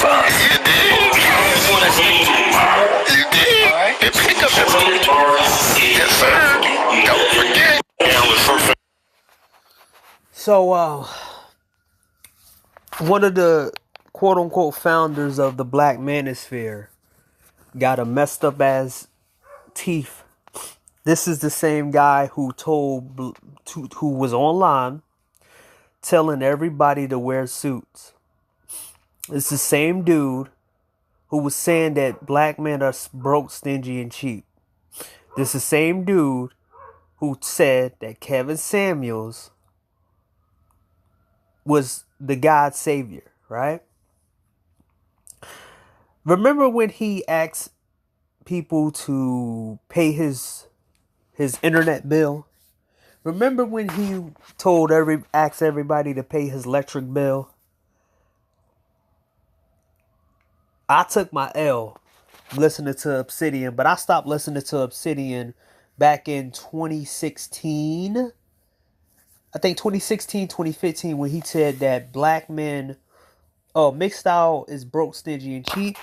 You did. You did. And pick up the yes, sir. Don't forget. So, one of the quote-unquote founders of the Black Manosphere got a messed up ass teeth. This is the same guy who who was online telling everybody to wear suits. It's the same dude who was saying that black men are broke, stingy, and cheap. This is the same dude who said that Kevin Samuels was the God Savior, right? Remember when he asked people to pay his internet bill? Remember when he asked everybody to pay his electric bill? I took my L listening to Obsidian, but I stopped listening to Obsidian back in 2016. I think 2016, 2015, when he said that black men, mixed style is broke, stingy, and cheap.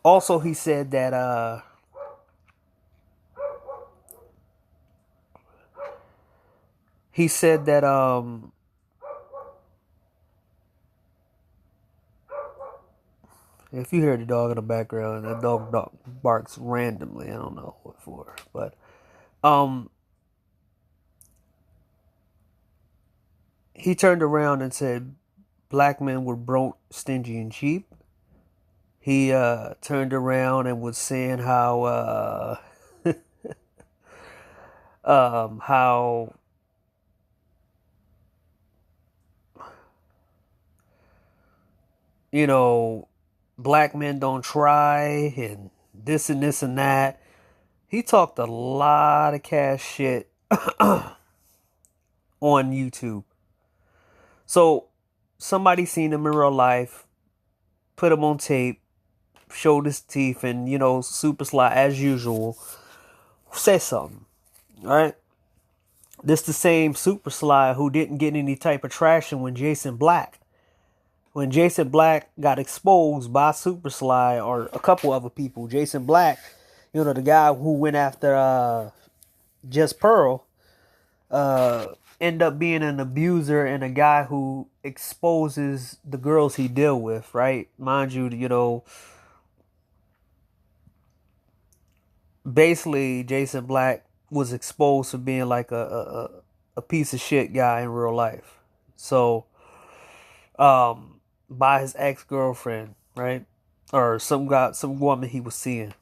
Also, he said that if you hear the dog in the background, that dog barks randomly. I don't know what for, but he turned around and said black men were broke, stingy, and cheap. He turned around and was saying how how black men don't try and this and this and that. He talked a lot of cash shit on YouTube. So somebody seen him in real life, put him on tape, showed his teeth, and Super Sly as usual said something. Alright? This the same Super Sly who didn't get any type of traction when Jason Black got exposed by Super Sly or a couple other people. Jason Black, the guy who went after Just Pearl, end up being an abuser and a guy who exposes the girls he deal with, right? Mind you, basically Jason Black was exposed for being like a piece of shit guy in real life. So, by his ex-girlfriend, right? Or some woman he was seeing,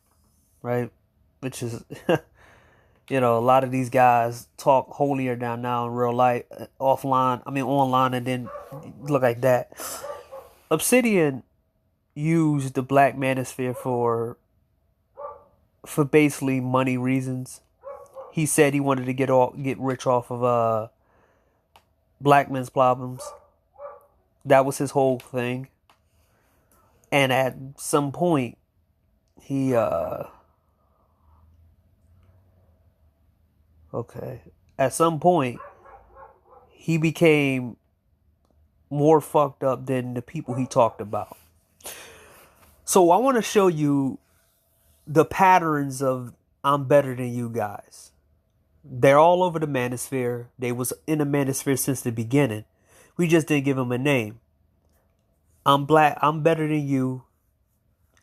right? Which is, a lot of these guys talk holier down now in real life, online, and then look like that. Obsidian used the Black Manosphere for basically money reasons. He said he wanted to get rich off of black men's problems. That was his whole thing. And at some point, he at some point, he became more fucked up than the people he talked about. So I want to show you the patterns of I'm better than you guys. They're all over the manosphere. They was in the manosphere since the beginning. We just didn't give them a name. I'm black. I'm better than you.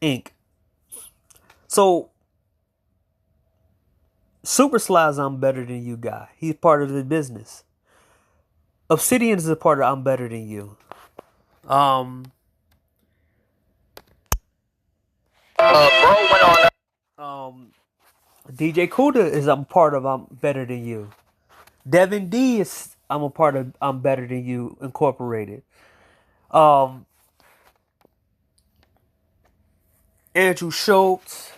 Inc. So, Super Sly's I'm better than you guy. He's part of the business. Obsidian is a part of I'm better than you. Bro went on. DJ Kuda is I'm part of I'm better than you. Devin D is I'm a part of I'm better than you Incorporated. Andrew Schultz.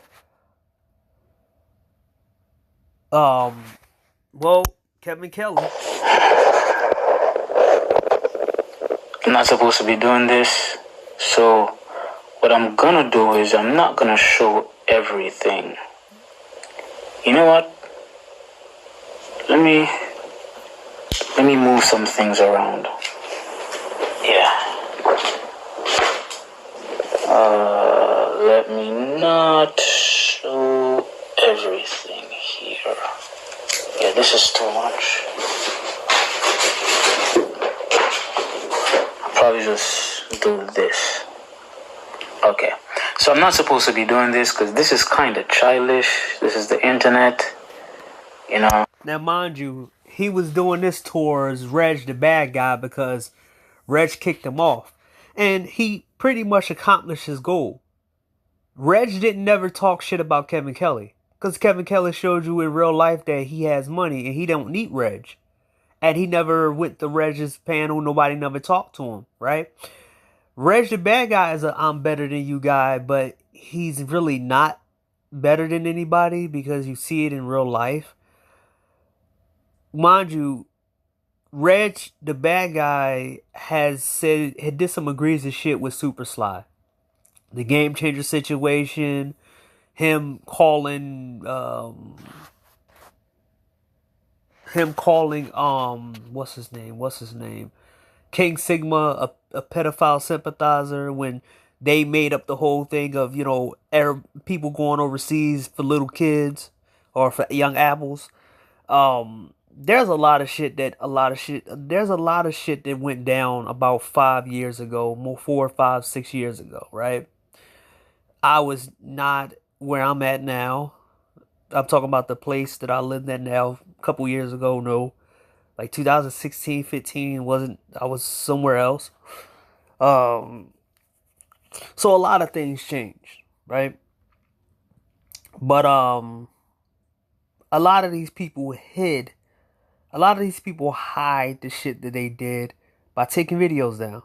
Kevin Kelly. I'm not supposed to be doing this, so what I'm gonna do is I'm not gonna show everything. You know what? Let me move some things around. Yeah. Let me not show everything here. Yeah, this is too much. I'll probably just do this. Okay, so I'm not supposed to be doing this because this is kind of childish. This is the internet, you know. Now, mind you, he was doing this towards Reg the bad guy because Reg kicked him off. And he pretty much accomplished his goal. Reg didn't never talk shit about Kevin Kelly. Because Kevin Kelly showed you in real life that he has money and he don't need Reg. And he never went to Reg's panel. Nobody never talked to him, right? Reg the bad guy is a I'm better than you guy, but he's really not better than anybody because you see it in real life. Mind you, Reg the bad guy had did some egregious shit with Super Sly. The Game Changer situation, him calling what's his name? King Sigma, a pedophile sympathizer, when they made up the whole thing of, you know, Arab people going overseas for little kids or for young apples. There's a lot of shit that went down about 5 years ago, 4, 5, 6 years ago, right? I was not where I'm at now. I'm talking about the place that I lived at now a couple years ago, no. Like 2016, 15 I was somewhere else. So a lot of things changed, right? But a lot of these people hide the shit that they did by taking videos down.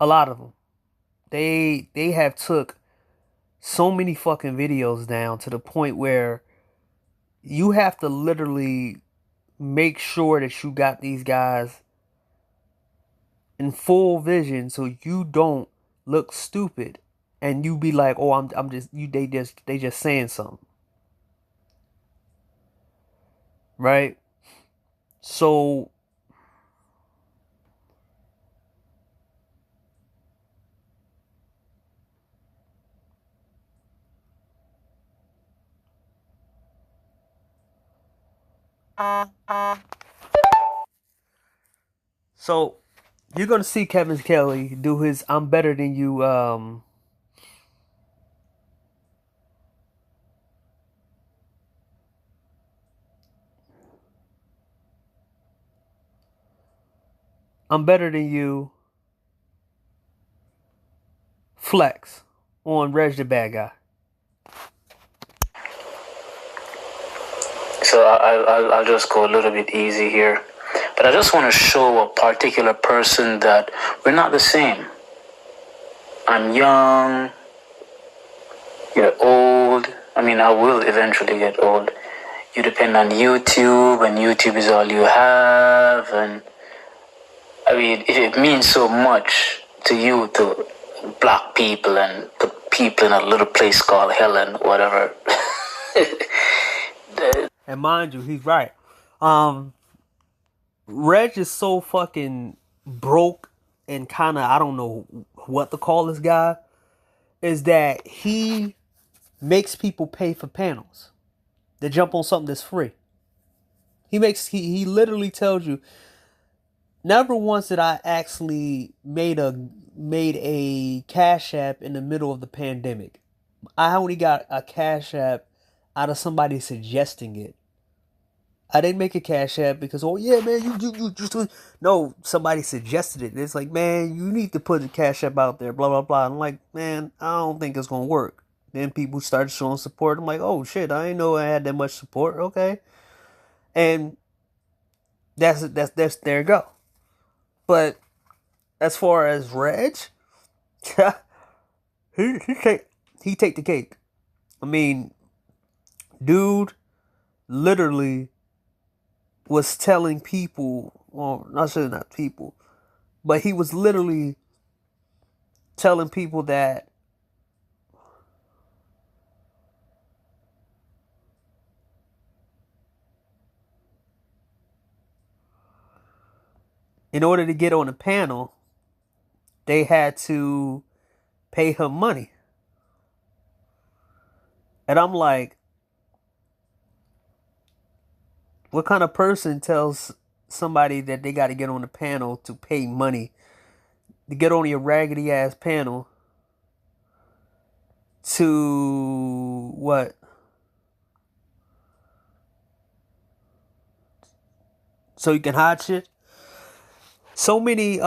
A lot of them. They have took so many fucking videos down to the point where you have to literally make sure that you got these guys in full vision so you don't look stupid and you be like, oh, I'm just you they just saying something. Right? So you're gonna see Kevin Kelly do his I'm better than you I'm better than you flex on Reg the bad guy. So I'll just go a little bit easy here. But I just want to show a particular person that we're not the same. I'm young, you're old. I mean, I will eventually get old. You depend on YouTube, and YouTube is all you have. And I mean, it means so much to you, to black people and the people in a little place called Helen, whatever. And mind you, he's right. Reg is so fucking broke and kind of, I don't know what to call this guy, is that he makes people pay for panels to jump on something that's free. He literally tells you, never once did I actually made a Cash App in the middle of the pandemic. I only got a Cash App out of somebody suggesting it. I didn't make a Cash App because, oh yeah, man, you just no. Somebody suggested it. It's like, man, you need to put the Cash App out there, blah blah blah. I'm like, man, I don't think it's gonna work. Then people started showing support. I'm like, oh shit, I didn't know I had that much support. Okay, and that's there you go. But as far as Reg, he take the cake. I mean, dude, literally was telling people, well, not sure not people, but he was literally telling people that in order to get on the panel, they had to pay her money. And I'm like, what kind of person tells somebody that they got to get on the panel to pay money to get on your raggedy ass panel to what? So you can hide shit? So many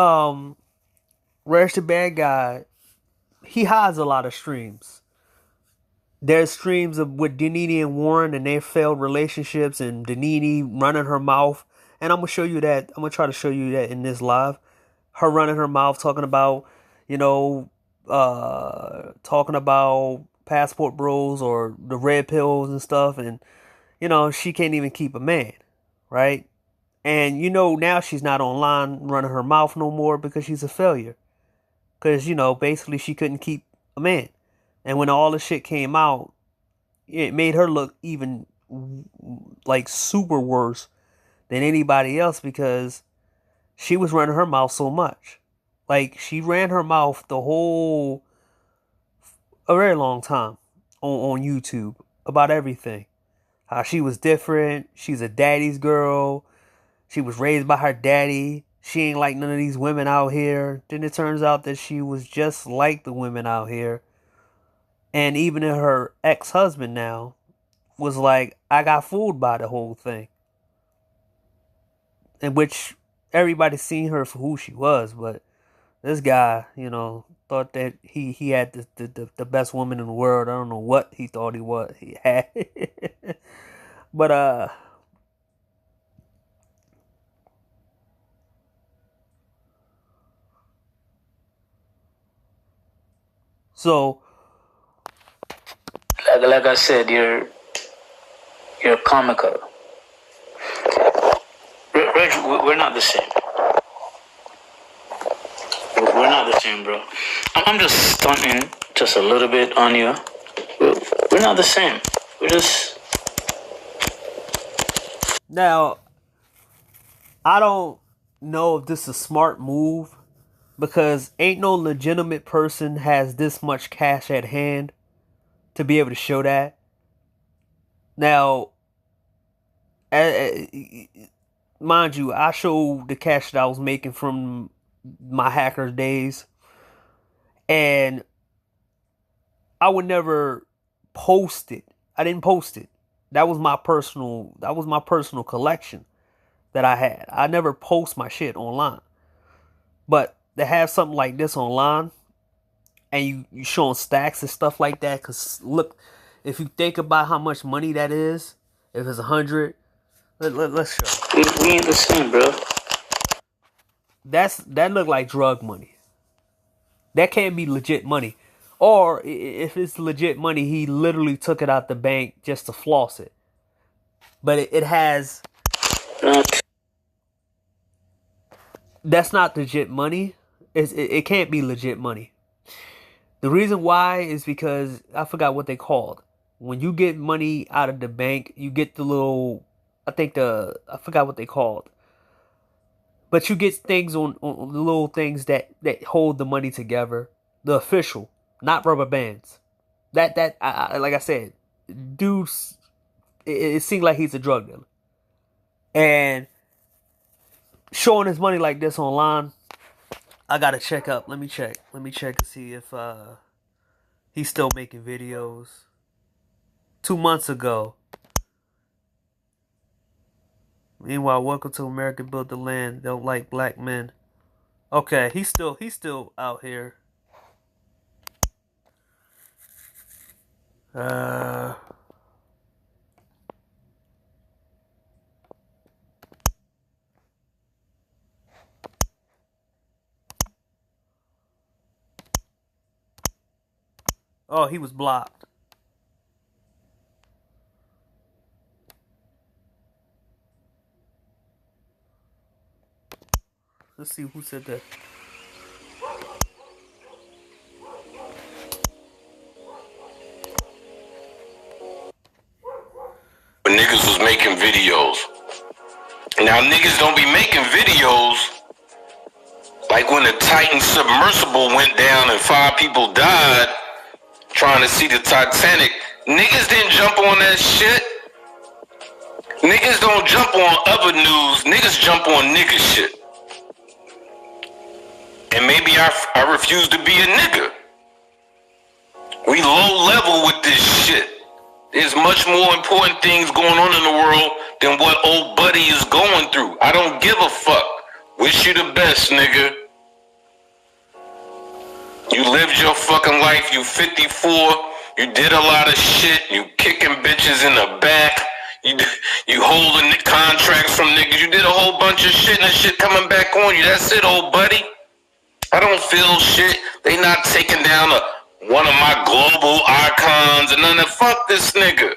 Reg the Bad Guy, he hides a lot of streams. There's streams of with Danini and Warren and their failed relationships and Danini running her mouth. And I'm going to show you that. I'm going to try to show you that in this live. Her running her mouth talking about, talking about passport bros or the red pills and stuff. And, she can't even keep a man, right? And, now she's not online running her mouth no more because she's a failure. Because, basically she couldn't keep a man. And when all the shit came out, it made her look even like super worse than anybody else because she was running her mouth so much. Like she ran her mouth a very long time on YouTube about everything. How she was different. She's a daddy's girl. She was raised by her daddy. She ain't like none of these women out here. Then it turns out that she was just like the women out here. And even her ex-husband now was like, I got fooled by the whole thing. In which everybody's seen her for who she was. But this guy, thought that he had the best woman in the world. I don't know what he thought he had. But, so... Like I said, you're comical. Reg, we're not the same. We're not the same, bro. I'm just stunting just a little bit on you. We're not the same. We're just... Now, I don't know if this is a smart move because ain't no legitimate person has this much cash at hand to be able to show that. Now, mind you, I showed the cash that I was making from my hacker days, and I would never post it. I didn't post it. That was my personal collection that I had. I never post my shit online. But to have something like this online, and you showing stacks and stuff like that, because look, if you think about how much money that is, if it's 100, let's show. We ain't the same, bro. That look like drug money. That can't be legit money. Or if it's legit money, he literally took it out the bank just to floss it. But it has... That's not legit money. It can't be legit money. The reason why is because I forgot what they called. When you get money out of the bank, you get the little... I forgot what they called. But you get things on the little things that hold the money together. The official, not rubber bands. That like I said, dude, it seemed like he's a drug dealer. And showing his money like this online, I gotta check up. Let me check and see if he's still making videos. 2 months ago. Meanwhile, welcome to America built the land. Don't like black men. Okay, he's still out here. Oh, he was blocked. Let's see who said that. When niggas was making videos. Now niggas don't be making videos like when the Titan submersible went down and 5 people died trying to see the Titanic. Niggas didn't jump on that shit. Niggas don't jump on other news. Niggas jump on nigga shit. And maybe I refuse to be a nigga. We low level with this shit. There's much more important things going on in the world than what old buddy is going through. I don't give a fuck. Wish you the best, nigga. You lived your fucking life. You 54. You did a lot of shit. You kicking bitches in the back. You holding the contracts from niggas. You did a whole bunch of shit and that shit coming back on you. That's it, old buddy. I don't feel shit. They not taking down one of my global icons and none of that. Fuck this nigga.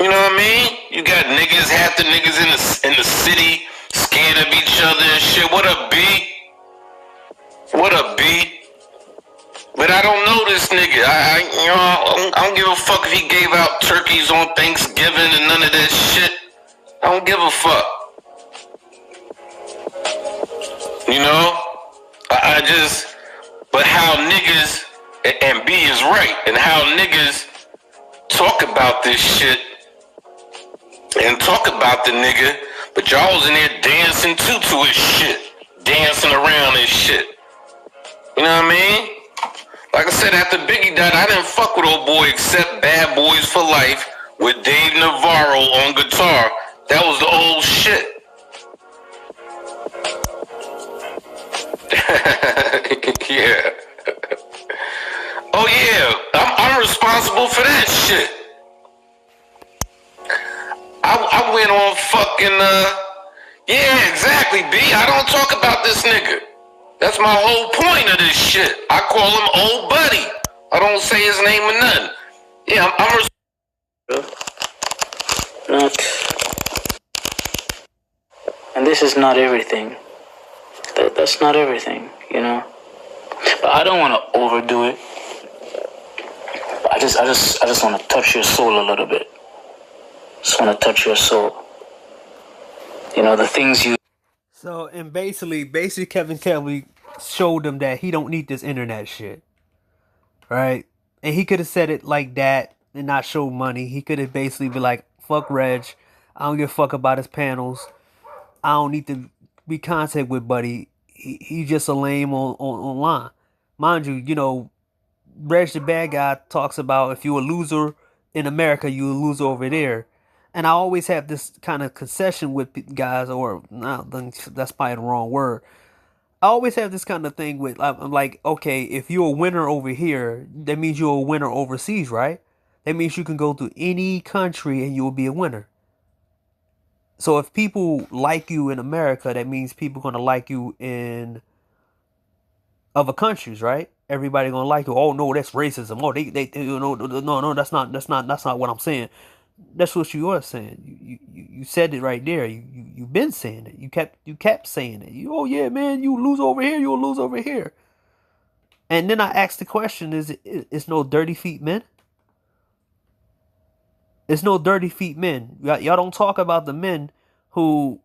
You know what I mean? You got niggas, half the niggas in the city scared of each other and shit. What up, B? What up, B? But I don't know this nigga. I don't give a fuck if he gave out turkeys on Thanksgiving and none of that shit. I don't give a fuck. You know? But how niggas, and B is right, and how niggas talk about this shit and talk about the nigga, but y'all was in there dancing to his shit. Dancing around his shit. You know what I mean? Like I said, after Biggie died, I didn't fuck with old boy except Bad Boys for Life with Dave Navarro on guitar. That was the old shit. Yeah. Oh yeah, I'm responsible for that shit. I went on fucking yeah, exactly, B. I don't talk about this nigga. That's my whole point of this shit. I call him old buddy. I don't say his name or nothing. Yeah, And this is not everything. That's not everything, you know. But I don't want to overdo it. I just want to touch your soul a little bit. Just want to touch your soul. You know, the things you. So, and basically Kevin Kelly showed them that he don't need this internet shit, right? And he could have said it like that and not show money. He could have basically been like, "Fuck Reg, I don't give a fuck about his panels. I don't need to be contact with Buddy. He just a lame online." Mind you, you know, Reg the Bad Guy talks about if you're a loser in America, you're a loser over there. And I always have this kind of concession with guys, or no, that's probably the wrong word. I always have this kind of thing with, I'm like, okay, if you're a winner over here, that means you're a winner overseas, right? That means you can go to any country and you will be a winner. So if people like you in America, that means people gonna like you in other countries, right? Everybody gonna like you. Oh no, that's racism. Oh, they you know, no, that's not what I'm saying. That's what you are saying. You said it right there. You've been saying it. You kept saying it. Oh yeah, man, you lose over here, you'll lose over here. And then I asked the question: Is no dirty feet men? It's no dirty feet men. Y'all don't talk about the men who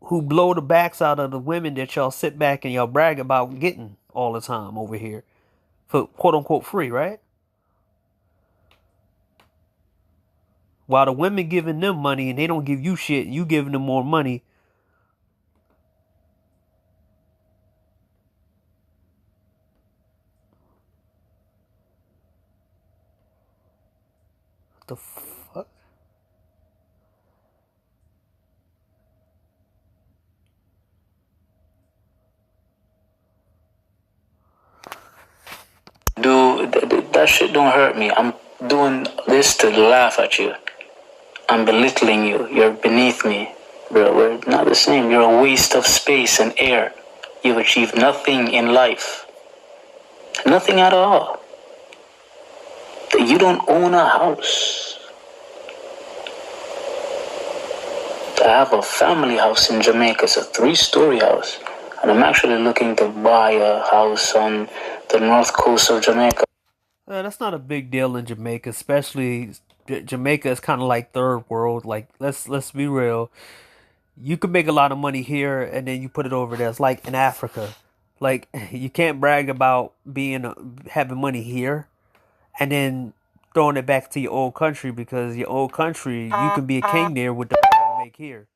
blow the backs out of the women that y'all sit back and y'all brag about getting all the time over here for quote unquote free, right? While the women giving them money and they don't give you shit, you giving them more money. What the fuck? Dude, that shit don't hurt me. I'm doing this to laugh at you. I'm belittling you. You're beneath me. Bro, we're not the same. You're a waste of space and air. You've achieved nothing in life. Nothing at all. You don't own a house. I have a family house in Jamaica. It's a 3-story house. And I'm actually looking to buy a house on the north coast of Jamaica. That's not a big deal in Jamaica, especially Jamaica is kind of like third world. Like let's be real. You could make a lot of money here and then you put it over there. It's like in Africa. Like you can't brag about having money here and then throwing it back to your old country because your old country you can be a king there with the money you make here.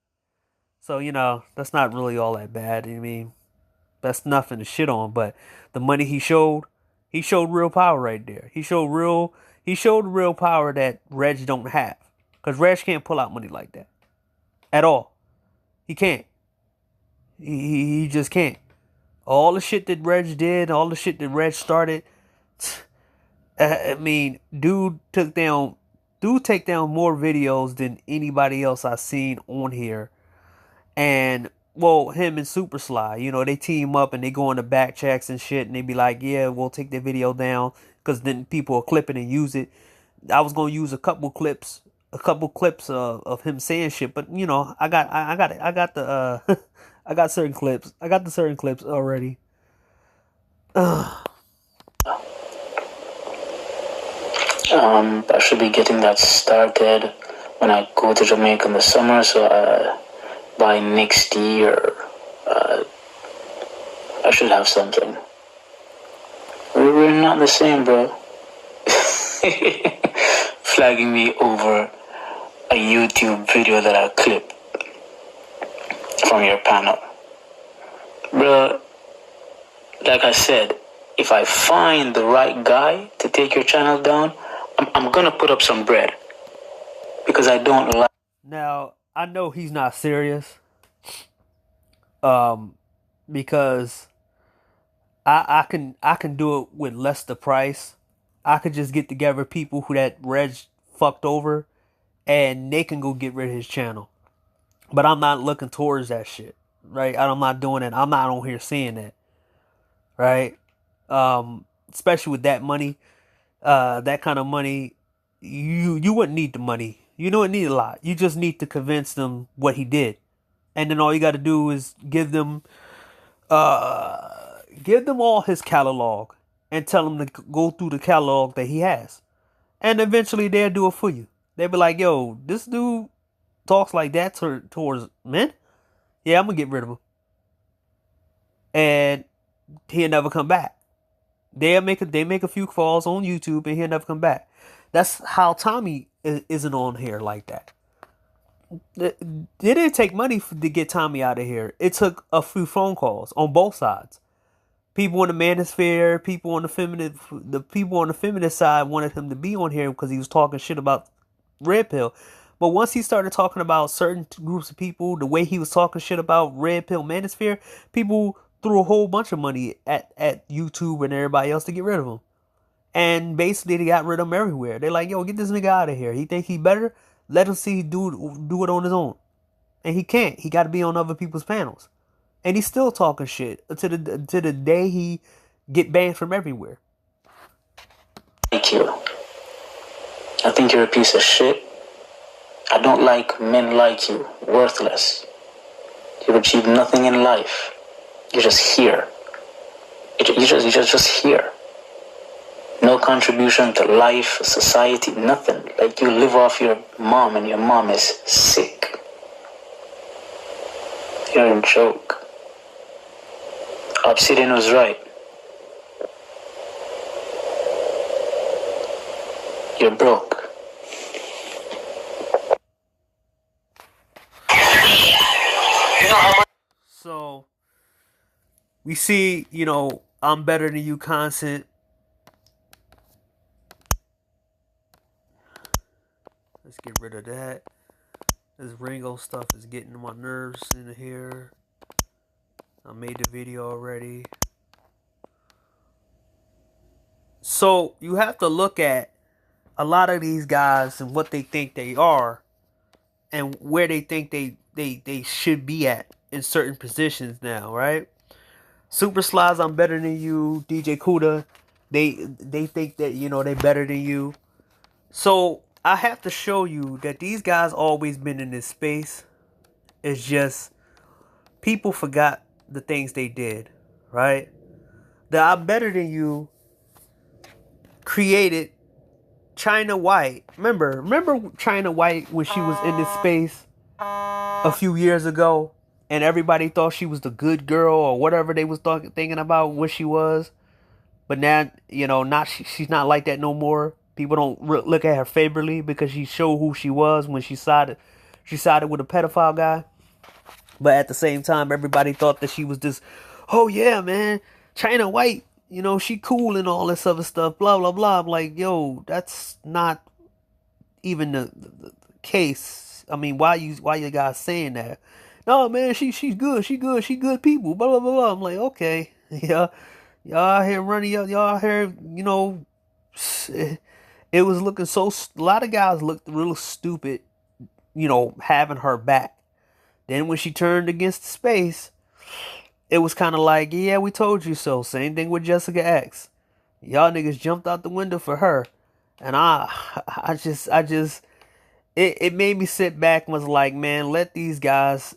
So that's not really all that bad. I mean, that's nothing to shit on. But the money he showed real power right there. He showed real power that Reg don't have. Cause Reg can't pull out money like that at all. He can't. He just can't. All the shit that Reg did, all the shit that Reg started. I mean, dude take down more videos than anybody else I've seen on here. And well, him and Super Sly, they team up and they go on the back checks and shit, and they be like, yeah, we'll take the video down because then people will clip it and use it. I was gonna use a couple clips of him saying shit, but I got the I got certain clips. I got the certain clips already. I should be getting that started when I go to Jamaica in the summer. So by next year, I should have something. We're not the same, bro. Flagging me over a YouTube video that I clipped from your panel. Bro, like I said, if I find the right guy to take your channel down, I'm gonna put up some bread. Because I don't like... Now, I know he's not serious. Because I can do it with less the price. I could just get together people who that Reg fucked over and they can go get rid of his channel. But I'm not looking towards that shit. Right? I'm not doing it. I'm not on here saying that. Right? Especially with that money. That kind of money, you wouldn't need the money. You don't need a lot. You just need to convince them what he did. And then all you got to do is give them all his catalog and tell them to go through the catalog that he has. And eventually they'll do it for you. They'll be like, yo, this dude talks like that towards men? Yeah, I'm going to get rid of him. And he'll never come back. They make a few calls on YouTube and he'll never come back. That's how Tommy isn't on here like that. It didn't take money to get Tommy out of here. It took a few phone calls on both sides. People in the manosphere, people on the people on the feminist side wanted him to be on here because he was talking shit about Red Pill. But once he started talking about certain groups of people, the way he was talking shit about Red Pill Manosphere, people threw a whole bunch of money at YouTube and everybody else to get rid of him. And basically they got rid of him everywhere. They're like, yo, get this nigga out of here. He think he better? Let him see do it on his own. And he can't. He got to be on other people's panels. And he's still talking shit to the day he get banned from everywhere. Thank you. I think you're a piece of shit. I don't like men like you. Worthless. You've achieved nothing in life. You're just here. You're just here. No contribution to life, society, nothing. Like you live off your mom and your mom is sick. You're a joke. Obsidian was right. You're broke. So, we see, I'm better than you content. Let's get rid of that. This Ringo stuff is getting on my nerves in here. I made the video already. So you have to look at a lot of these guys and what they think they are and where they think they should be at in certain positions now, right? Super Slides, I'm better than you. DJ Kuda, they think that, they better than you. So I have to show you that these guys always been in this space. It's just people forgot the things they did, right? The I'm better than you created China White. Remember China White when she was in this space a few years ago, and everybody thought she was the good girl or whatever they was thinking about what she was. But now, she's not like that no more. People don't look at her favorably because she showed who she was when she sided with a pedophile guy. But at the same time, everybody thought that she was this, oh yeah, man, China White, she cool and all this other stuff, blah, blah, blah. I'm like, yo, that's not even the case. I mean, why you guys saying that? No, man, she's good, she good people, blah, blah, blah, blah. I'm like, okay, yeah, y'all out here running, y'all out here, it was looking so, a lot of guys looked real stupid, having her back. Then when she turned against the space, it was kind of like, yeah, we told you so. Same thing with Jessica X. Y'all niggas jumped out the window for her. And it made me sit back and was like, man, let these guys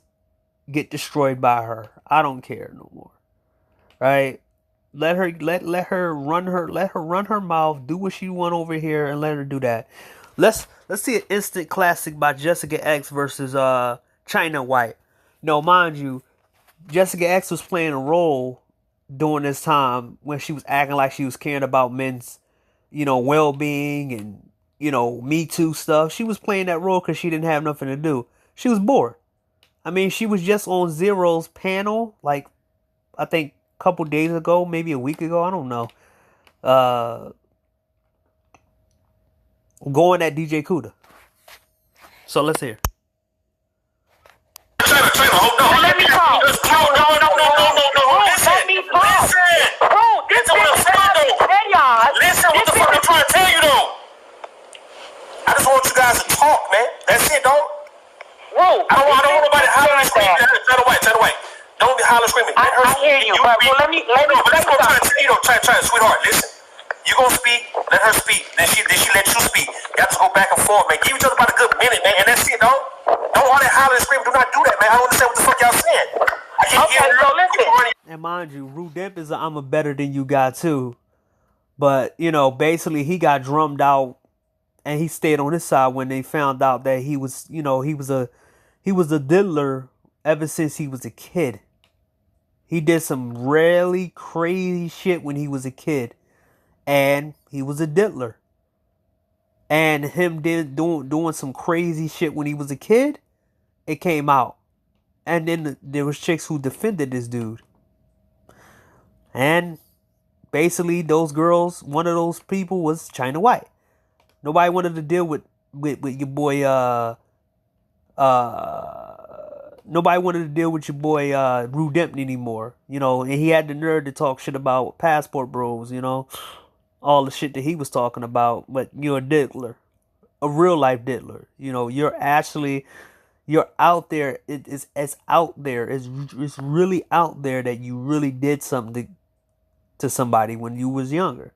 get destroyed by her. I don't care no more. Right? Let her run her mouth, do what she want over here, and let her do that. Let's see an instant classic by Jessica X versus China White. No, mind you, Jessica X was playing a role during this time when she was acting like she was caring about men's, well-being and, Me Too stuff. She was playing that role because she didn't have nothing to do. She was bored. I mean, she was just on Zero's panel, like, I think a couple days ago, maybe a week ago, I don't know. Going at DJ Kuda. So let's hear. Hold on. Let me talk. No. Let me talk. Bro, this is what I'm Listen what the fuck I'm trying to tell you, though. I just want you guys to talk, man. That's it, dog. Whoa. I don't want nobody hollering and screaming. China White. Don't be hollering screaming. I hear you, but let me but that's what I'm trying to tell you, though. Try, sweetheart, listen. You gonna speak, let her speak. Then she let you speak. You have to go back and forth, man. Give each other about a good minute, man. And that's it, dog. Don't all that hollering and screaming. Do not do that, man. I don't understand what the fuck y'all saying. I can't hear so listen. And mind you, Rudemp is I'm a better than you guy too. But, basically he got drummed out and he stayed on his side when they found out that he was, he was a diddler ever since he was a kid. He did some really crazy shit when he was a kid. And he was a diddler. And him doing some crazy shit when he was a kid, it came out. And then there was chicks who defended this dude. And basically those girls, one of those people was China White. Nobody wanted to deal with your boy nobody wanted to deal with your boy Rudemp anymore. And he had the nerve to talk shit about Passport Bros, all the shit that he was talking about. But you're a diddler, a real life diddler. You're out there. It's out there. It's really out there that you really did something to somebody when you was younger.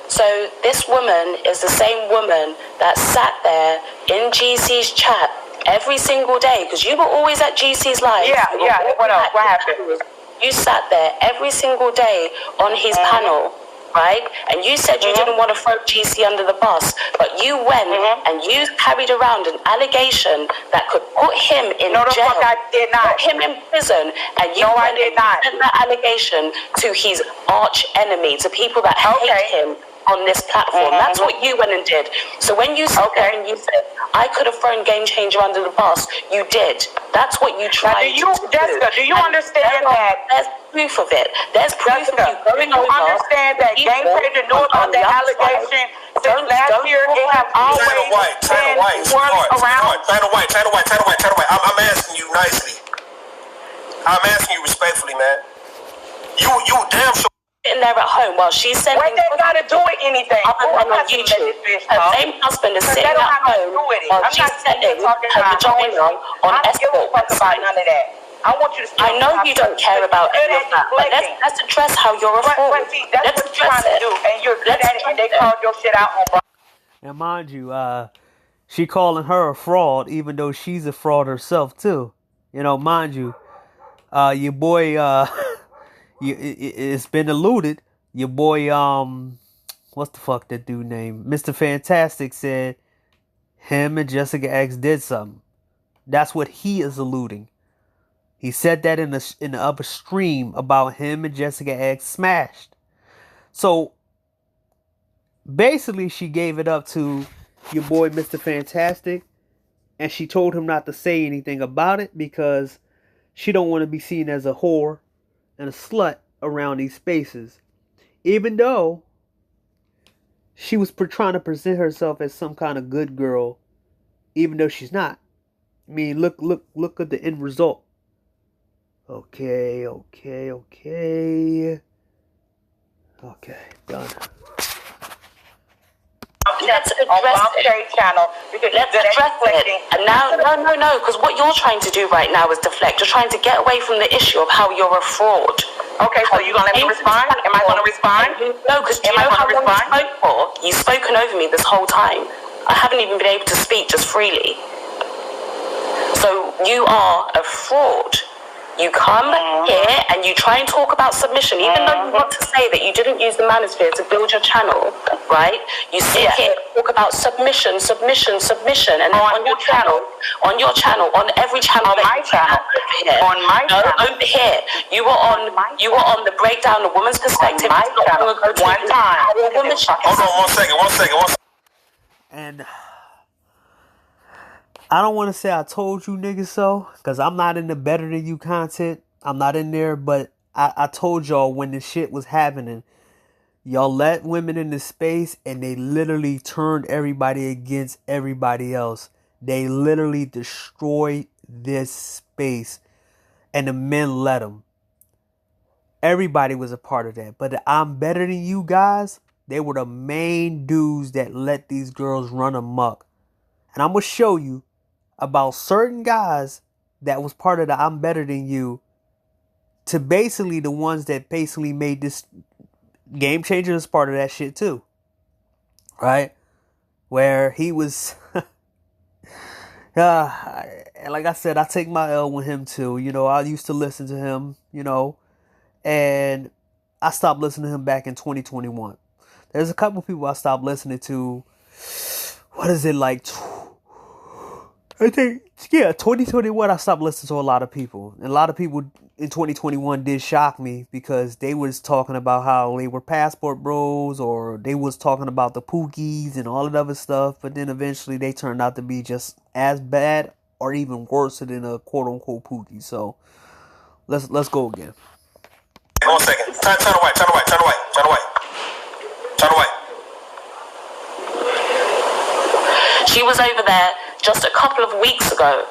So this woman is the same woman that sat there in GC's chat every single day, because you were always at GC's live. Yeah. What else? What happened? You sat there every single day on his panel, right? And you said you didn't want to throw GC under the bus, but you went and you carried around an allegation that could put him in jail. No, the fuck I did not. Put him in prison, and you I did not. sent that allegation to his arch enemy, to people that hate him on this platform. That's what you went and did. So when you sat there and you said, I could have thrown Game Changer under the bus, you did. That's what you tried to do. Jessica, do you understand that? There's proof of it. There's proof of you going over. Do you understand that Game Changer knew about the allegation since last year? It have always been swirling around. China White. I'm asking you nicely. I'm asking you respectfully, man. You damn sure sitting there at home while she's sending. What they gotta do with anything? On YouTube. Her same husband is sitting at home while she's sending her vagina on escort website. None of that. I want you to. I know you don't care about any of that, but let's address how you're a fraud. That's what you're trying to do, and you're good at it. And they called your shit out on. Now, mind you, she calling her a fraud, even though she's a fraud herself too. Mind you, your boy, it's been alluded. Your boy, what's the fuck that dude name? Mr. Fantastic said him and Jessica X did something. That's what he is alluding. He said that in the upper stream about him and Jessica X smashed. So basically, she gave it up to your boy Mr. Fantastic, and she told him not to say anything about it because she don't want to be seen as a whore and a slut around these spaces. Even though she was trying to present herself as some kind of good girl, even though she's not. I mean, look at the end result. Okay, done. Let's address it. Channel. Let's address it. And now, no, because what you're trying to do right now is deflect. You're trying to get away from the issue of how you're a fraud. Okay, so you're going to let me respond? Am I going to respond? No, because do you know how long you spoke for? You've spoken over me this whole time. I haven't even been able to speak just freely. So you are a fraud. You come here and you try and talk about submission, even though you want to say that you didn't use the manosphere to build your channel, right? You sit here and talk about submission, and on your channel, on every channel on my channel, over here, you were on the breakdown of woman's perspective. On my channel, one time. Hold on, one second. And I don't want to say I told you niggas so, because I'm not in the better than you content. I'm not in there, but I told y'all when this shit was happening, y'all let women in the space and they literally turned everybody against everybody else. They literally destroyed this space and the men let them. Everybody was a part of that. But the I'm better than you guys, they were the main dudes that let these girls run amok. And I'm going to show you about certain guys that was part of the I'm better than you to basically the ones that basically made this Game Changer as part of that shit too. Right? Where he was and like I said, I take my L with him too. You know, I used to listen to him, you know, and I stopped listening to him back in 2021. There's a couple people I stopped listening to. What is it like? I think, 2021, I stopped listening to a lot of people. And a lot of people in 2021 did shock me because they was talking about how they were passport bros or they was talking about the Pookies and all that other stuff. But then eventually they turned out to be just as bad or even worse than a quote-unquote Pookie. So let's go again. 1 second. Turn away. She was over there just a couple of weeks ago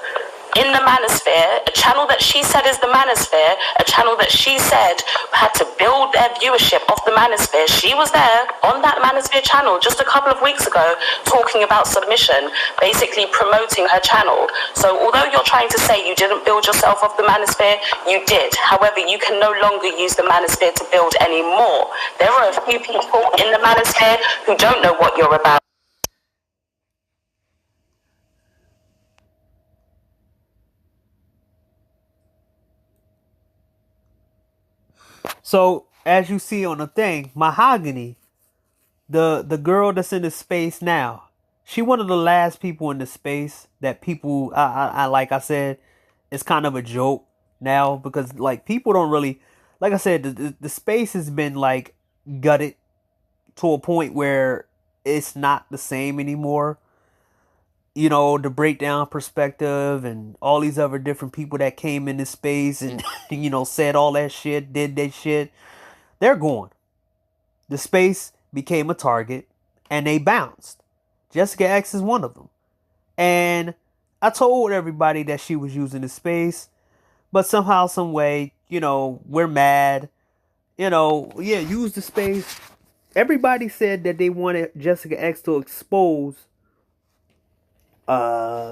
in the manosphere, a channel that she said is the manosphere, a channel that she said had to build their viewership of the manosphere. She was there on that manosphere channel just a couple of weeks ago talking about submission, basically promoting her channel. So although you're trying to say you didn't build yourself off the manosphere, you did. However, you can no longer use the manosphere to build anymore. There are a few people in the manosphere who don't know what you're about. So, as you see on the thing, Mahogany, the girl that's in the space now, she one of the last people in the space that people, I like I said, it's kind of a joke now because, like, people don't really, like I said, the space has been, like, gutted to a point where it's not the same anymore. You know, the breakdown perspective and all these other different people that came into space and, you know, said all that shit, did that shit. They're gone. The space became a target and they bounced. Jessica X is one of them. And I told everybody that she was using the space, but somehow, some way, you know, we're mad. You know, yeah, use the space. Everybody said that they wanted Jessica X to expose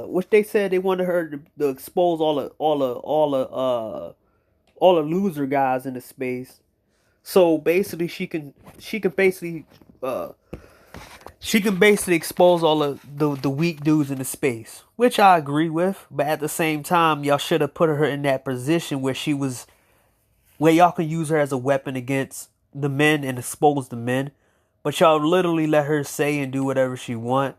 which they said they wanted her to expose all the loser guys in the space. So basically she can basically expose all of the weak dudes in the space, which I agree with, but at the same time y'all should have put her in that position where y'all can use her as a weapon against the men and expose the men, but y'all literally let her say and do whatever she want.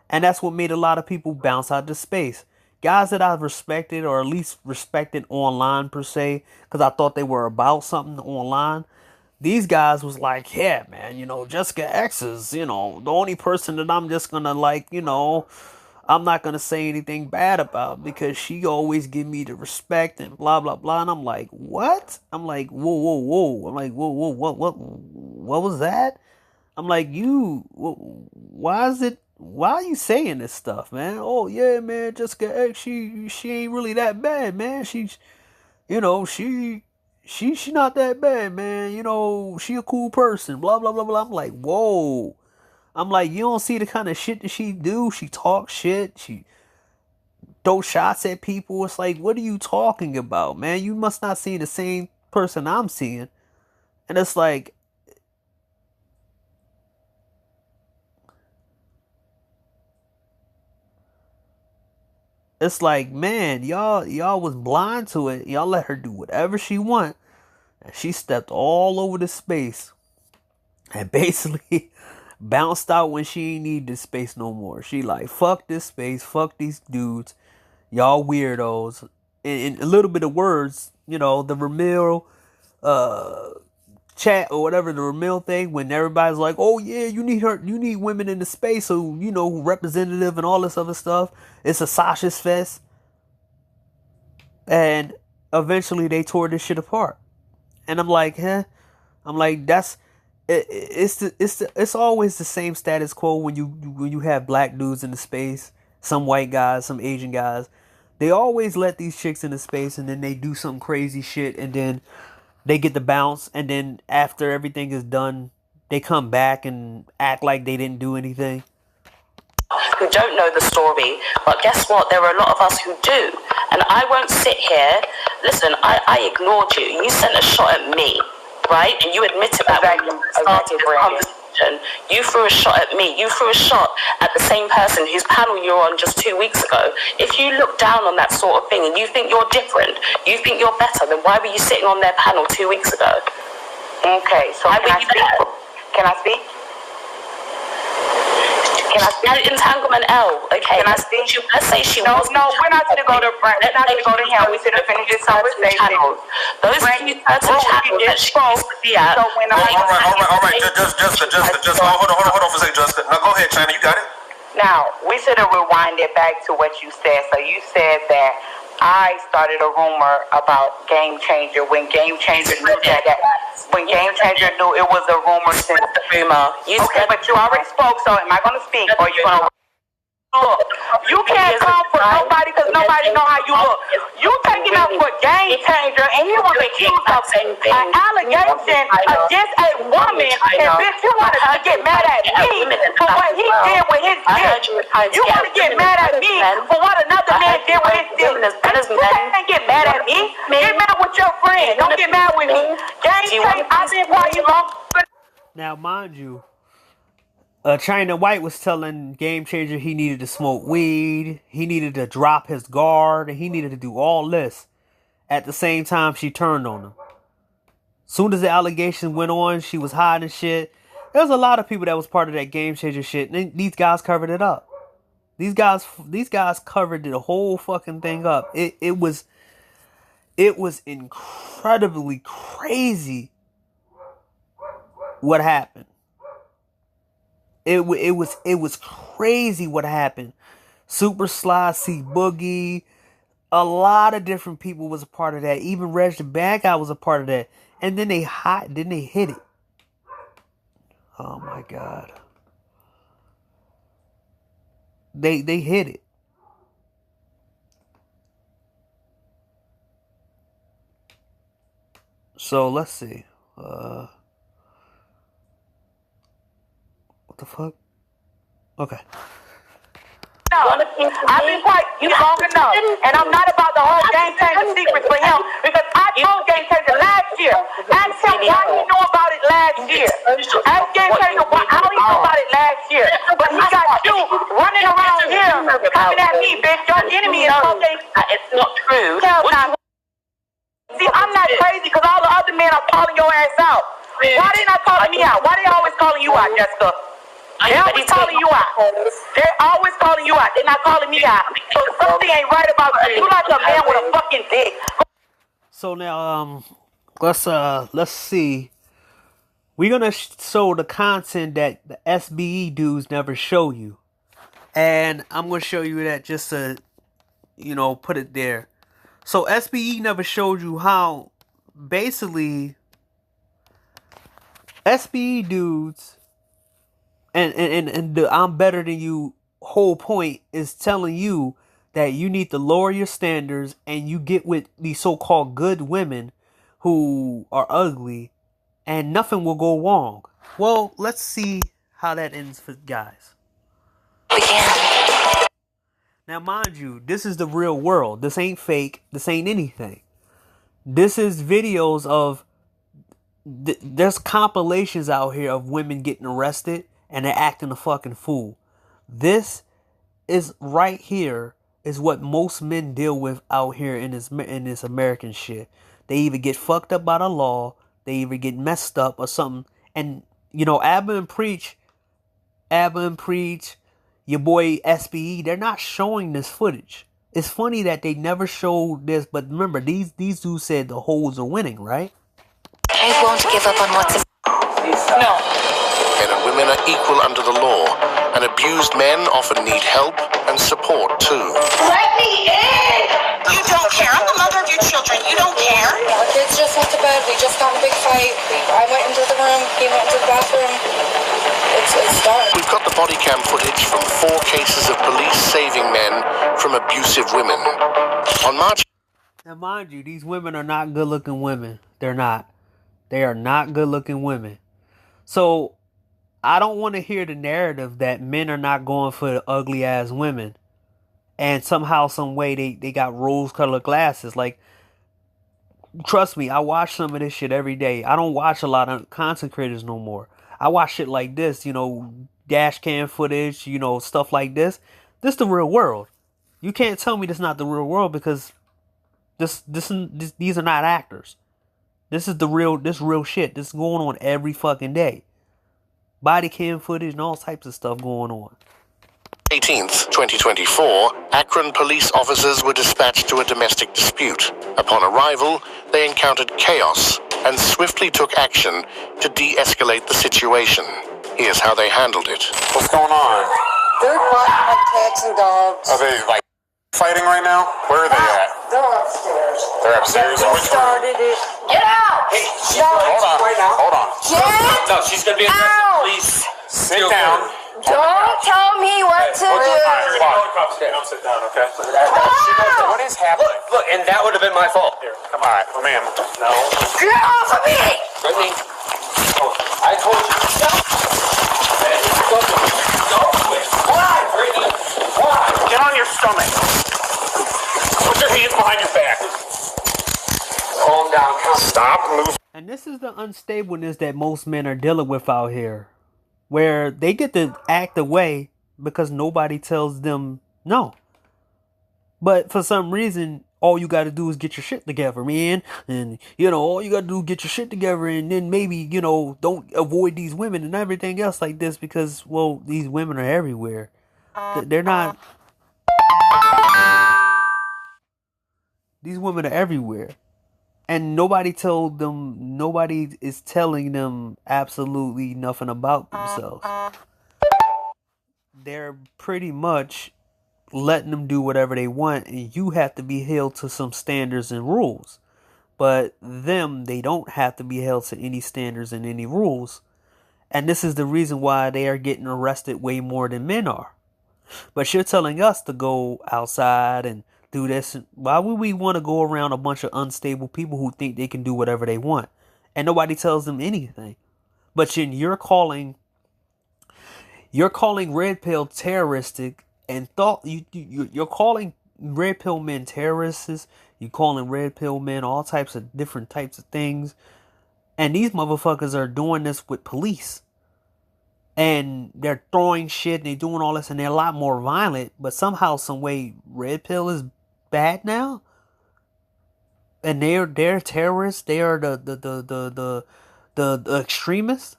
And that's what made a lot of people bounce out to space. Guys that I've respected, or at least respected online per se, because I thought they were about something online. These guys was like, yeah, man, Jessica X is, the only person that I'm just gonna I'm not gonna say anything bad about, because she always give me the respect and blah blah blah. And I'm like, what? I'm like, whoa, whoa, whoa. I'm like, whoa, whoa, what was that? I'm like, why are you saying this stuff, man? Oh yeah, man, Jessica X, she ain't really that bad, man. She not that bad, man. She a cool person, blah blah blah blah. I'm like, whoa. I'm like, you don't see the kind of shit that she do? She talks shit. She throw shots at people. It's like, what are you talking about, man? You must not see the same person I'm seeing. And it's like, man, y'all was blind to it. Y'all let her do whatever she want. And she stepped all over the space. And basically bounced out when she ain't need this space no more. She like, fuck this space. Fuck these dudes. Y'all weirdos. In a little bit of words, the Ramil chat or whatever, the Ramil thing, when everybody's like, oh yeah, you need women in the space, so representative and all this other stuff. It's a Sasha's fest. And eventually they tore this shit apart. And I'm like, huh? I'm like, it's always the same status quo when you have black dudes in the space, some white guys, some Asian guys. They always let these chicks in the space, and then they do some crazy shit, and then they get the bounce, and then after everything is done, they come back and act like they didn't do anything. Who don't know the story, but guess what? There are a lot of us who do, and I won't sit here. Listen, I ignored you. You sent a shot at me, right? And you admitted that when you started this conversation. You threw a shot at me. You threw a shot at the same person whose panel you were on just 2 weeks ago. If you look down on that sort of thing and you think you're different, you think you're better, then why were you sitting on their panel 2 weeks ago? Okay, so can I speak? Can I speak? Can I speak? Entanglement L. Okay. Can I speak? Let's say she was. No, we're not going to go to Brent. We're not going to go to him. We're going to finish this conversation. Those certain channels that she used to be at. All right. Just hold on for a second, Jessica. Now go ahead, China. You got it. Now, we should have rewinded back to what you said. So you said that I started a rumor about Game Changer when Game Changer knew that. When Game Changer knew it was a rumor since the rumor. Okay, but you already spoke, so am I going to speak or are you going to look? You can't come for nobody because nobody know how you look. You taking up for Game Changer and you want to accuse of an allegation against a woman, and bitch, you want to get mad at me for what he did with his dick. You want to get mad at me for what another man did with his dick. You can't get mad at me. Get mad with your friend. Don't get mad with me. Game Changer, I've been quiet long. Now, mind you, China White was telling Game Changer he needed to smoke weed, he needed to drop his guard, and he needed to do all this. At the same time, she turned on him. Soon as the allegation went on, she was hiding shit. There's a lot of people that was part of that Game Changer shit, and these guys covered it up. These guys covered the whole fucking thing up. It was incredibly crazy what happened. It was crazy what happened. Super Sly, C Boogie, a lot of different people was a part of that. Even Reg the Bad Guy was a part of that. And then they hit it. Oh my God. They hit it. So let's see. What the fuck? Okay. No, I've been quiet long enough, and I'm not about the whole Game Changer secrets for him because I told Game Changer last year. Ask him why he knew about it last year. Ask Game Changer how he knew about it last year. But he got you running around here coming at me, bitch. Your enemy is okay. It's not true. See, I'm not crazy because all the other men are calling your ass out. Why they not calling me out? Why they always calling you out, Jessica? They're always calling you out. They're always calling you out. They're not calling me out. So something ain't right about you. You like a man with a fucking dick. So now, let's see. We're gonna show the content that the SBE dudes never show you, and I'm gonna show you that just to, put it there. So SBE never showed you how, basically, SBE dudes, and the I'm better than you whole point is telling you that you need to lower your standards and you get with these so-called good women who are ugly and nothing will go wrong. Well, let's see how that ends for guys. Now, mind you, this is the real world. This ain't fake. This ain't anything. This is videos of... there's compilations out here of women getting arrested and they're acting a fucking fool. This is right here is what most men deal with out here in this American shit. They either get fucked up by the law, they either get messed up or something. And, Abba and Preach, your boy SBE, they're not showing this footage. It's funny that they never showed this, but remember, these dudes said the hoes are winning, right? I won't give up on what's... No. Men and women are equal under the law, and abused men often need help and support too. Let me in! You don't care. I'm the mother of your children. You don't care? Our kids just went to bed. We just got in a big fight. I went into the room. He went into the bathroom. It's done. We've got the body cam footage from 4 cases of police saving men from abusive women. On March... Now, mind you, these women are not good-looking women. They're not. They are not good-looking women. So, I don't want to hear the narrative that men are not going for the ugly-ass women. And somehow, some way, they got rose-colored glasses. Like, trust me, I watch some of this shit every day. I don't watch a lot of content creators no more. I watch shit like this, dash cam footage, stuff like this. This is the real world. You can't tell me this is not the real world because these are not actors. This is real shit. This is going on every fucking day. Body cam footage and all types of stuff going on. 18th, 2024, Akron police officers were dispatched to a domestic dispute. Upon arrival, they encountered chaos and swiftly took action to de-escalate the situation. Here's how they handled it. What's going on? They're fighting like cats and dogs. Are they fighting right now? Where are they at? They're upstairs. They're upstairs. They started it. Get out! Hey, hold on. Get No, she's gonna be arrested. Please Sit down. Don't tell me what to do. Don't sit down, okay? What is happening? Look, and that would have been my fault. Here, come on. All right, ma'am. No. Get off of me! I told you. Why? Get on your stomach. Put your hands behind your back. Calm down. Stop moving. And this is the unstableness that most men are dealing with out here. Where they get to act away because nobody tells them no. But for some reason, all you got to do is get your shit together, man. And, all you got to do is get your shit together and then maybe, don't avoid these women and everything else like this because, well, these women are everywhere. They're not... These women are everywhere. And nobody is telling them absolutely nothing about themselves. They're pretty much letting them do whatever they want, and you have to be held to some standards and rules. But they don't have to be held to any standards and any rules. And this is the reason why they are getting arrested way more than men are. But you're telling us to go outside and do this. Why would we want to go around a bunch of unstable people who think they can do whatever they want and nobody tells them anything? But you're calling red pill terroristic and you're calling red pill men terrorists. You're calling red pill men all types of different types of things, and these motherfuckers are doing this with police. And they're throwing shit and they're doing all this and they're a lot more violent. But somehow, some way, red pill is bad now. And they're terrorists. They are the extremists.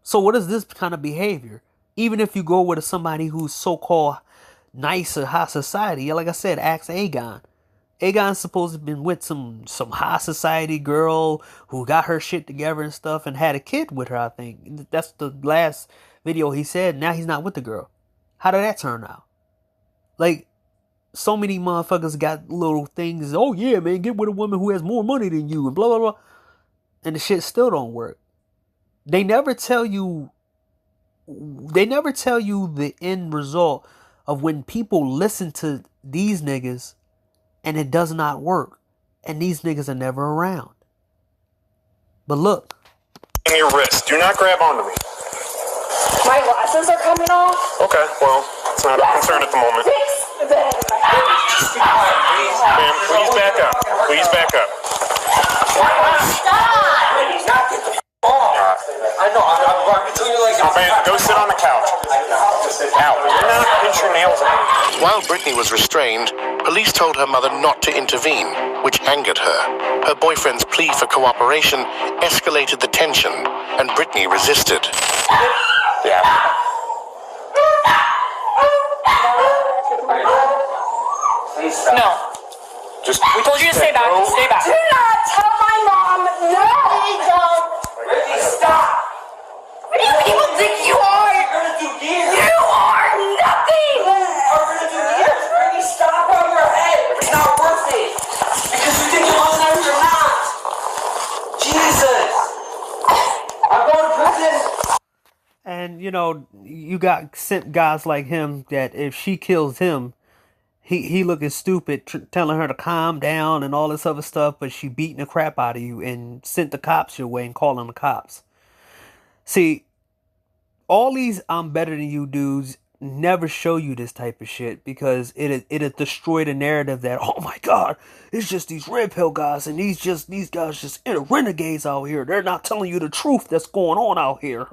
So what is this kind of behavior? Even if you go with somebody who's so-called nice or high society, like I said, ask Aegon. Aegon's supposed to have been with some high society girl who got her shit together and stuff and had a kid with her, I think. That's the last video he said. Now he's not with the girl. How did that turn out? Like, so many motherfuckers got little things. Oh yeah, man, get with a woman who has more money than you and blah, blah, blah. And the shit still don't work. They never tell you the end result of when people listen to these niggas and it does not work. And these niggas are never around. But look. Your wrist. Do not grab onto me. My glasses are coming off. Okay, well, it's not a concern at the moment. Ma'am, please back up. Please back up. I know, I'm between your legs. Man, go sit on the couch. Out. Do not pinch your nails on me. While Brittany was restrained, police told her mother not to intervene, which angered her. Her boyfriend's plea for cooperation escalated the tension, and Brittany resisted. Yeah. No. Just We told you to stay back. Stay back. Do not tell my mom. No, don't. Brittany, stop! What do you people think you are? You're gonna do years. You are nothing. You're gonna do years. Brittany, stop on your head. It's not worth it. Because you think you're long enough, you're not. Jesus. I'm going to prison. And, you know, you got sent guys like him that if she kills him, he looking stupid, telling her to calm down and all this other stuff, but she beating the crap out of you and sent the cops your way and calling the cops. See, all these I'm better than you dudes never show you this type of shit because it'll destroy the narrative that, oh my God, it's just these red pill guys and these guys just renegades out here. They're not telling you the truth that's going on out here.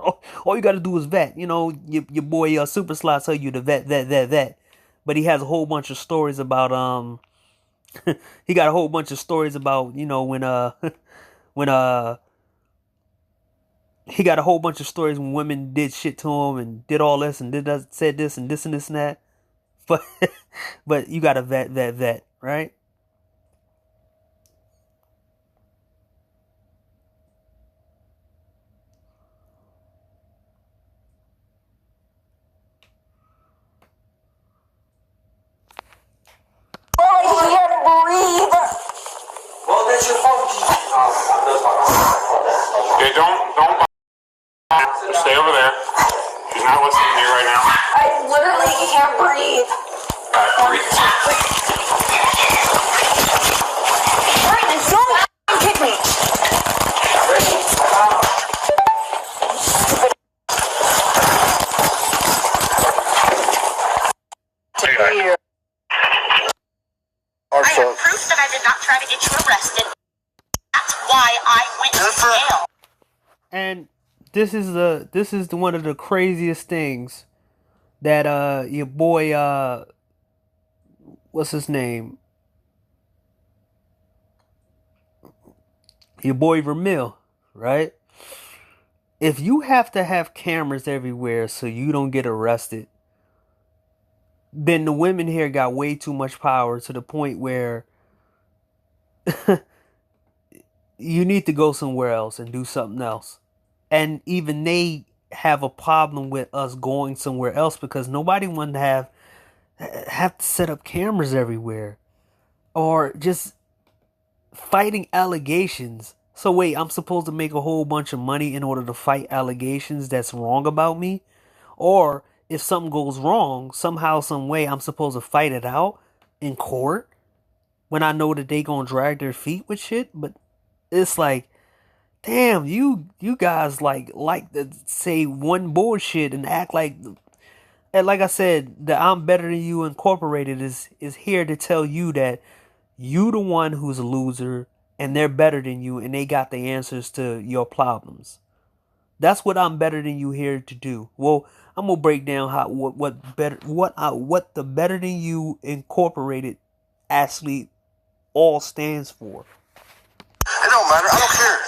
All you got to do is vet. You know, your boy Super Slot tell you to vet. But he has a whole bunch of stories about he got a whole bunch of stories about, you know, when he got a whole bunch of stories when women did shit to him and did all this and said this and this and this and that. But you gotta vet, right? I can't breathe. Well, that's your fault. Okay, don't. Stay over there. She's not listening to you right now. I literally can't breathe. Breathe. Brandon, don't kick me. I have proof that I did not try to get you arrested. That's why I went to jail. And this is the one of the craziest things that your boy what's his name? Your boy Vermeil, right? If you have to have cameras everywhere so you don't get arrested, then the women here got way too much power to the point where you need to go somewhere else and do something else. And even they have a problem with us going somewhere else because nobody wanted to have to set up cameras everywhere or just fighting allegations. So wait, I'm supposed to make a whole bunch of money in order to fight allegations that's wrong about me? Or if something goes wrong, somehow, some way, I'm supposed to fight it out in court when I know that they gonna drag their feet with shit? But it's like, damn, you guys like to say one bullshit and act like, and like I said, the I'm Better Than You Incorporated is here to tell you that you the one who's a loser and they're better than you and they got the answers to your problems. That's what I'm Better Than You here to do. Well, I'm gonna break down what the Better Than You Incorporated actually all stands for. It don't matter. I don't care.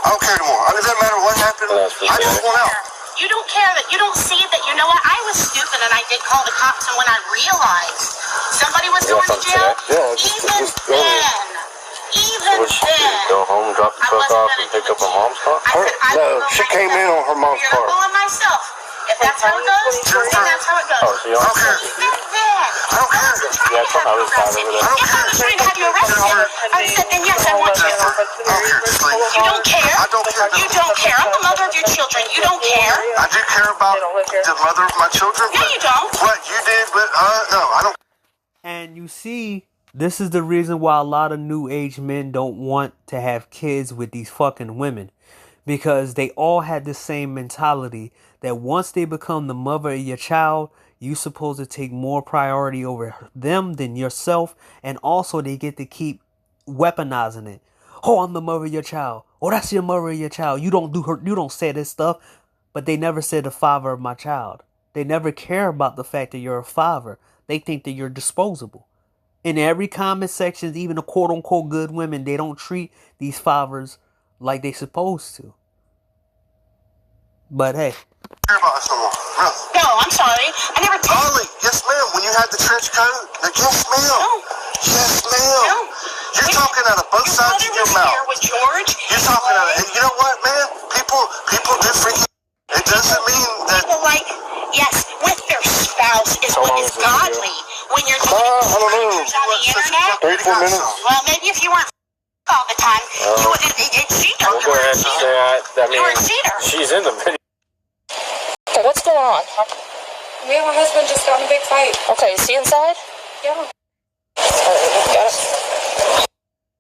I don't care anymore. It doesn't matter what happened. I just want out. You don't care that you don't see that. You know what? I was stupid and I did call the cops. And when I realized somebody was going to jail, even then, go home and drop the truck off and pick up her mom's car? No, she came in on her mom's car. I'm myself. If that's how it goes, then that's how it goes. Oh, so you don't care? Even then, I don't care. Yeah, it's on the other side over there. If I was trying to have you arrested, I said, then yes, I want you. You don't care. I don't care. You don't care. I'm the mother of your children. You don't care. I do care about the mother of my children. No, you don't. What you did, but no, I don't. And you see, this is the reason why a lot of new age men don't want to have kids with these fucking women. Because they all had the same mentality that once they become the mother of your child, you're supposed to take more priority over them than yourself. And also they get to keep weaponizing it. Oh, I'm the mother of your child. Oh, that's your mother of your child. You don't say this stuff. But they never said the father of my child. They never care about the fact that you're a father. They think that you're disposable. In every comment section, even the quote-unquote good women, they don't treat these fathers like they supposed to. But hey. Care about us no more. No, I'm sorry. I never told you. Ollie, yes ma'am. When you had the trench coat, yes ma'am. No. Yes ma'am. No. You're talking out of both sides of your mouth. Here with George. You're talking out of, and you know what, man? People do freaking. It doesn't mean that. People like, yes, with their spouse is what is godly. When you're doing I don't know. on the internet. 34 minutes. Well, maybe if you weren't all the time, you would cheat. We'll go ahead and say You were a cheater. she's in the video. Okay, what's going on? Me and my husband just got in a big fight. Okay, is he inside? Yeah. Got it.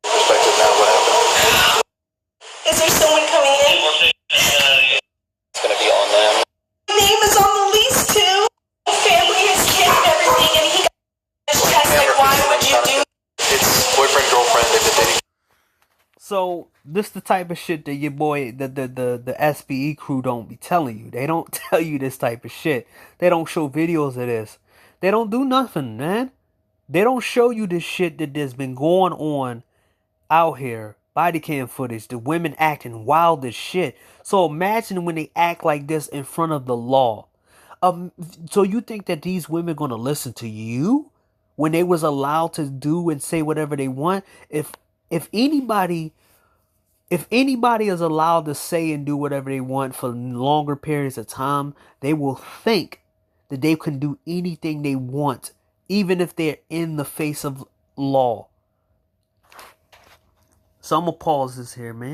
Perspective now, what happened? Is there someone coming in? It's gonna be on them. Name is on the lease too. Family has kids and everything, and he got test. Like, why would you do? It's boyfriend, girlfriend, they've been dating. So this the type of shit that your boy, the SBE crew don't be telling you. They don't tell you this type of shit. They don't show videos of this. They don't do nothing, man. They don't show you this shit that there's been going on out here. Body cam footage, the women acting wild as shit. So imagine when they act like this in front of the law. So you think that these women gonna listen to you when they was allowed to do and say whatever they want? If anybody is allowed to say and do whatever they want for longer periods of time, they will think that they can do anything they want, even if they're in the face of law. So I'm gonna pause this here, man.